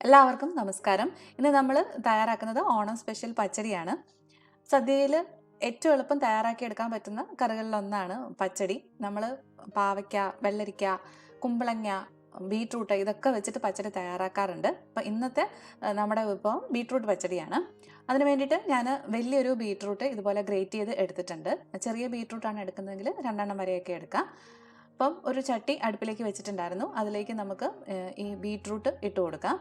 എല്ലാവർക്കും നമസ്കാരം. ഇന്ന് നമ്മൾ തയ്യാറാക്കുന്നത് ഓണം സ്പെഷ്യൽ പച്ചടിയാണ്. സദ്യയിൽ ഏറ്റവും എളുപ്പം തയ്യാറാക്കിയെടുക്കാൻ പറ്റുന്ന കറികളിലൊന്നാണ് പച്ചടി. നമ്മൾ പാവയ്ക്ക, വെള്ളരിക്ക, കുമ്പളങ്ങ, ബീട്രൂട്ട് ഇതൊക്കെ വെച്ചിട്ട് പച്ചടി തയ്യാറാക്കാറുണ്ട്. അപ്പം ഇന്നത്തെ നമ്മുടെ വിഭവം ബീട്രൂട്ട് പച്ചടിയാണ്. അതിന് വേണ്ടിയിട്ട് ഞാൻ വലിയൊരു ബീട്രൂട്ട് ഇതുപോലെ ഗ്രേറ്റ് ചെയ്ത് എടുത്തിട്ടുണ്ട്. ചെറിയ ബീട്രൂട്ടാണ് എടുക്കുന്നതെങ്കിൽ 2 വരെയൊക്കെ എടുക്കാം. അപ്പം ഒരു ചട്ടി അടുപ്പിലേക്ക് വെച്ചിട്ടുണ്ടായിരുന്നു. അതിലേക്ക് നമുക്ക് ഈ ബീട്രൂട്ട് ഇട്ട് കൊടുക്കാം.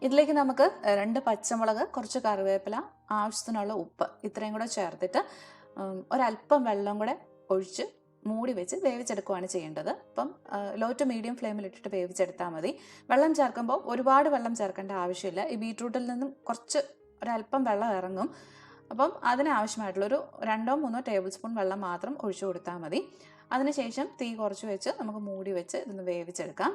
ഇതിലേക്ക് നമുക്ക് 2 പച്ചമുളക്, കുറച്ച് കറിവേപ്പില, ആവശ്യത്തിനുള്ള ഉപ്പ് ഇത്രയും കൂടെ ചേർത്തിട്ട് ഒരല്പം വെള്ളം കൂടെ ഒഴിച്ച് മൂടി വെച്ച് വേവിച്ചെടുക്കുകയാണ് ചെയ്യേണ്ടത്. അപ്പം ലോ ടു മീഡിയം ഫ്ലെയിമിൽ ഇട്ടിട്ട് വേവിച്ചെടുത്താൽ മതി. വെള്ളം ചേർക്കുമ്പോൾ ഒരുപാട് വെള്ളം ചേർക്കേണ്ട ആവശ്യമില്ല. ഈ ബീട്രൂട്ടിൽ നിന്നും കുറച്ച് ഒരല്പം വെള്ളം ഇറങ്ങും. അപ്പം അതിനാവശ്യമായിട്ടുള്ളൊരു 2-3 ടേബിൾ സ്പൂൺ വെള്ളം മാത്രം ഒഴിച്ചു കൊടുത്താൽ മതി. അതിനുശേഷം തീ കുറച്ച് വെച്ച് നമുക്ക് മൂടി വെച്ച് ഇതൊന്ന് വേവിച്ചെടുക്കാം.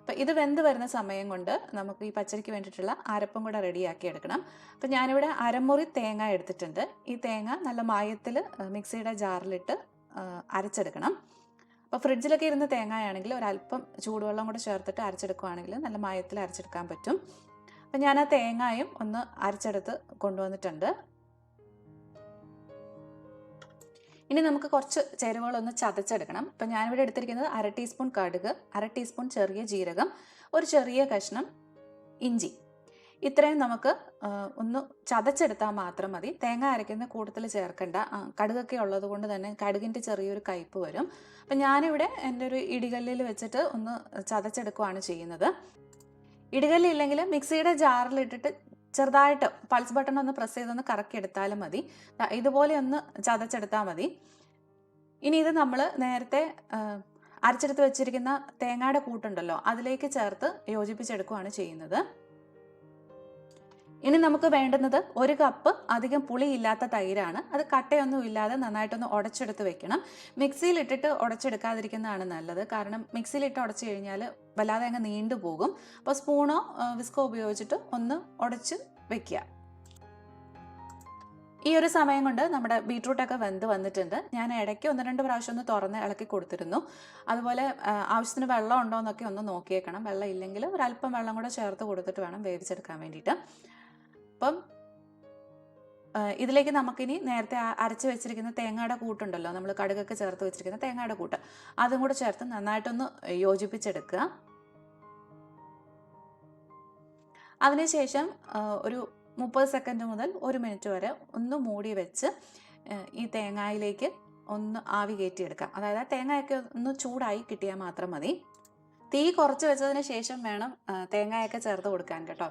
അപ്പോൾ ഇത് വെന്ത് വരുന്ന സമയം കൊണ്ട് നമുക്ക് ഈ പച്ചടിക്ക് വേണ്ടിയിട്ടുള്ള അരപ്പും കൂടെ റെഡിയാക്കി എടുക്കണം. അപ്പോൾ ഞാനിവിടെ അരമുറി തേങ്ങ എടുത്തിട്ടുണ്ട്. ഈ തേങ്ങ നല്ല മായത്തിൽ മിക്സിയുടെ ജാറിലിട്ട് അരച്ചെടുക്കണം. അപ്പോൾ ഫ്രിഡ്ജിലൊക്കെ ഇരുന്ന് തേങ്ങയാണെങ്കിൽ ഒരല്പം ചൂടുവെള്ളം കൂടെ ചേർത്തിട്ട് അരച്ചെടുക്കുകയാണെങ്കിൽ നല്ല മായത്തിൽ അരച്ചെടുക്കാൻ പറ്റും. അപ്പം ഞാൻ ആ തേങ്ങയും ഒന്ന് അരച്ചെടുത്ത് കൊണ്ടുവന്നിട്ടുണ്ട്. ഇനി നമുക്ക് കുറച്ച് ചേരുവകളൊന്ന് ചതച്ചെടുക്കണം. അപ്പം ഞാനിവിടെ എടുത്തിരിക്കുന്നത് 1/2 ടീസ്പൂൺ കടുക്, 1/2 ടീസ്പൂൺ ചെറിയ ജീരകം, ഒരു ചെറിയ കഷ്ണം ഇഞ്ചി. ഇത്രയും നമുക്ക് ഒന്ന് ചതച്ചെടുത്താൽ മാത്രം മതി. തേങ്ങ അരയ്ക്കുന്ന കൂട്ടത്തിൽ ചേർക്കേണ്ട. കടുകൊക്കെ ഉള്ളത് കൊണ്ട് തന്നെ കടുകിൻ്റെ ചെറിയൊരു കയ്പ്പ് വരും. അപ്പം ഞാനിവിടെ എൻ്റെ ഒരു ഇടികല്ലിൽ വെച്ചിട്ട് ഒന്ന് ചതച്ചെടുക്കുകയാണ് ചെയ്യുന്നത്. ഇടികല്ലില്ലെങ്കിൽ മിക്സിയുടെ ജാറിലിട്ടിട്ട് ചെറുതായിട്ട് പൾസ് ബട്ടൺ ഒന്ന് പ്രസ് ചെയ്തൊന്ന് കറക്കി എടുത്താലും മതി. ഇതുപോലെ ഒന്ന് ചതച്ചെടുത്താൽ മതി. ഇനി ഇത് നമ്മൾ നേരത്തെ അരച്ചെടുത്ത് വെച്ചിരിക്കുന്ന തേങ്ങയുടെ കൂട്ടുണ്ടല്ലോ, അതിലേക്ക് ചേർത്ത് യോജിപ്പിച്ചെടുക്കുകയാണ് ചെയ്യുന്നത്. ഇനി നമുക്ക് വേണ്ടുന്നത് 1 കപ്പ് അധികം പുളിയില്ലാത്ത തൈരാണ്. അത് കട്ടയൊന്നും ഇല്ലാതെ നന്നായിട്ടൊന്ന് ഉടച്ചെടുത്ത് വെക്കണം. മിക്സിയിൽ ഇട്ടിട്ട് ഉടച്ചെടുക്കാതിരിക്കുന്നതാണ് നല്ലത്. കാരണം മിക്സിയിലിട്ട് ഉടച്ചു കഴിഞ്ഞാൽ വല്ലാതെ അങ്ങ് നീണ്ടു പോകും. അപ്പോൾ സ്പൂണോ വിസ്കോ ഉപയോഗിച്ചിട്ട് ഒന്ന് ഉടച്ച് വെക്കുക. ഈ ഒരു സമയം കൊണ്ട് നമ്മുടെ ബീട്രൂട്ടൊക്കെ വെന്ത് വന്നിട്ടുണ്ട്. ഞാൻ ഇടയ്ക്ക് 1-2 പ്രാവശ്യം ഒന്ന് തുറന്ന് ഇളക്കി കൊടുത്തിരുന്നു. അതുപോലെ ആവശ്യത്തിന് വെള്ളം ഉണ്ടോ എന്നൊക്കെ ഒന്ന് നോക്കിയേക്കണം. വെള്ളം ഇല്ലെങ്കിൽ ഒരല്പം വെള്ളം കൂടെ ചേർത്ത് കൊടുത്തിട്ട് വേണം വേവിച്ചെടുക്കാൻ വേണ്ടിയിട്ട്. അപ്പം ഇതിലേക്ക് നമുക്കിനി നേരത്തെ അരച്ച് വെച്ചിരിക്കുന്ന തേങ്ങയുടെ കൂട്ടുണ്ടല്ലോ, നമ്മൾ കടുകൊക്കെ ചേർത്ത് വെച്ചിരിക്കുന്ന തേങ്ങയുടെ കൂട്ട്, അതും കൂടെ ചേർത്ത് നന്നായിട്ടൊന്ന് യോജിപ്പിച്ചെടുക്കുക. അതിനുശേഷം ഒരു 30 സെക്കൻഡ് മുതൽ 1 മിനിറ്റ് വരെ ഒന്ന് മൂടി വെച്ച് ഈ തേങ്ങയിലേക്ക് ഒന്ന് ആവി കയറ്റിയെടുക്കാം. അതായത് തേങ്ങയൊക്കെ ഒന്ന് ചൂടായി കിട്ടിയാൽ മാത്രം മതി. തീ കുറച്ച് വെച്ചതിന് ശേഷം വേണം തേങ്ങയൊക്കെ ചേർത്ത് കൊടുക്കാൻ കേട്ടോ.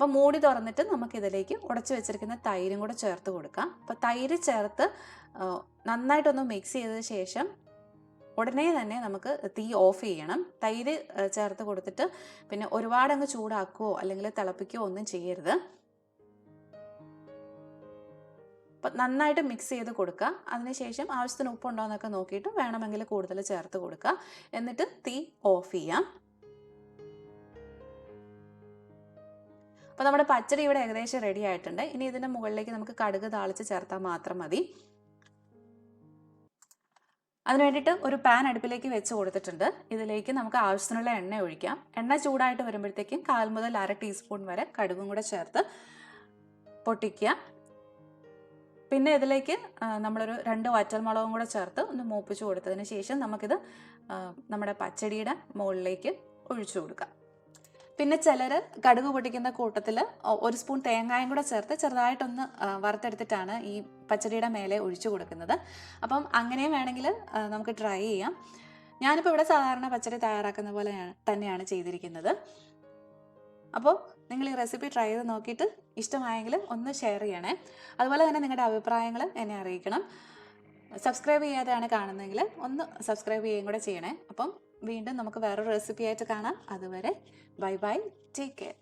അപ്പോൾ മൂടി തുറന്നിട്ട് നമുക്കിതിലേക്ക് ഉടച്ചു വെച്ചിരിക്കുന്ന തൈരും കൂടെ ചേർത്ത് കൊടുക്കാം. അപ്പോൾ തൈര് ചേർത്ത് നന്നായിട്ടൊന്ന് മിക്സ് ചെയ്തതിന് ശേഷം ഉടനെ തന്നെ നമുക്ക് തീ ഓഫ് ചെയ്യണം. തൈര് ചേർത്ത് കൊടുത്തിട്ട് പിന്നെ ഒരുപാടങ്ങ് ചൂടാക്കുകയോ അല്ലെങ്കിൽ തിളപ്പിക്കുകയോ ഒന്നും ചെയ്യരുത്. അപ്പം നന്നായിട്ട് മിക്സ് ചെയ്ത് കൊടുക്കുക. അതിനുശേഷം ആവശ്യത്തിന് ഉപ്പുണ്ടോ എന്നൊക്കെ നോക്കിയിട്ട് വേണമെങ്കിൽ കൂടുതൽ ചേർത്ത് കൊടുക്കുക. എന്നിട്ട് തീ ഓഫ് ചെയ്യാം. അപ്പോൾ നമ്മുടെ പച്ചടി ഇവിടെ ഏകദേശം റെഡി ആയിട്ടുണ്ട്. ഇനി ഇതിൻ്റെ മുകളിലേക്ക് നമുക്ക് കടുക് താളിച്ച് ചേർത്താൽ മാത്രം മതി. അതിന് വേണ്ടിയിട്ട് ഒരു പാൻ അടുപ്പിലേക്ക് വെച്ച് കൊടുത്തിട്ടുണ്ട്. ഇതിലേക്ക് നമുക്ക് ആവശ്യത്തിനുള്ള എണ്ണ ഒഴിക്കാം. എണ്ണ ചൂടായിട്ട് വരുമ്പോഴത്തേക്കും 1/4 മുതൽ 1/2 ടീസ്പൂൺ വരെ കടുകും കൂടെ ചേർത്ത് പൊട്ടിക്കുക. പിന്നെ ഇതിലേക്ക് നമ്മളൊരു 2 വറ്റൽമുളകും കൂടെ ചേർത്ത് ഒന്ന് മൂപ്പിച്ച് കൊടുത്തതിന് ശേഷം നമുക്കിത് നമ്മുടെ പച്ചടിയുടെ മുകളിലേക്ക് ഒഴിച്ചു കൊടുക്കാം. പിന്നെ ചിലർ കടുക് പൊട്ടിക്കുന്ന കൂട്ടത്തിൽ 1 സ്പൂൺ തേങ്ങായും കൂടെ ചേർത്ത് ചെറുതായിട്ടൊന്ന് വറുത്തെടുത്തിട്ടാണ് ഈ പച്ചടിയുടെ മേലെ ഒഴിച്ചു കൊടുക്കുന്നത്. അപ്പം അങ്ങനെയും വേണമെങ്കിൽ നമുക്ക് ട്രൈ ചെയ്യാം. ഞാനിപ്പോൾ ഇവിടെ സാധാരണ പച്ചടി തയ്യാറാക്കുന്ന പോലെ തന്നെയാണ് ചെയ്തിരിക്കുന്നത്. അപ്പോൾ നിങ്ങൾ ഈ റെസിപ്പി ട്രൈ ചെയ്ത് നോക്കിയിട്ട് ഇഷ്ടമായെങ്കിൽ ഒന്ന് ഷെയർ ചെയ്യണേ. അതുപോലെ തന്നെ നിങ്ങളുടെ അഭിപ്രായങ്ങൾ എന്നെ അറിയിക്കണം. സബ്സ്ക്രൈബ് ചെയ്യാതെയാണ് കാണുന്നതെങ്കിൽ ഒന്ന് സബ്സ്ക്രൈബ് ചെയ്യുകയും കൂടെ ചെയ്യണേ. അപ്പം വീണ്ടും നമുക്ക് വേറൊരു റെസിപ്പി ആയിട്ട് കാണാം. അതുവരെ ബൈ ബൈ, ടേക്ക് കെയർ.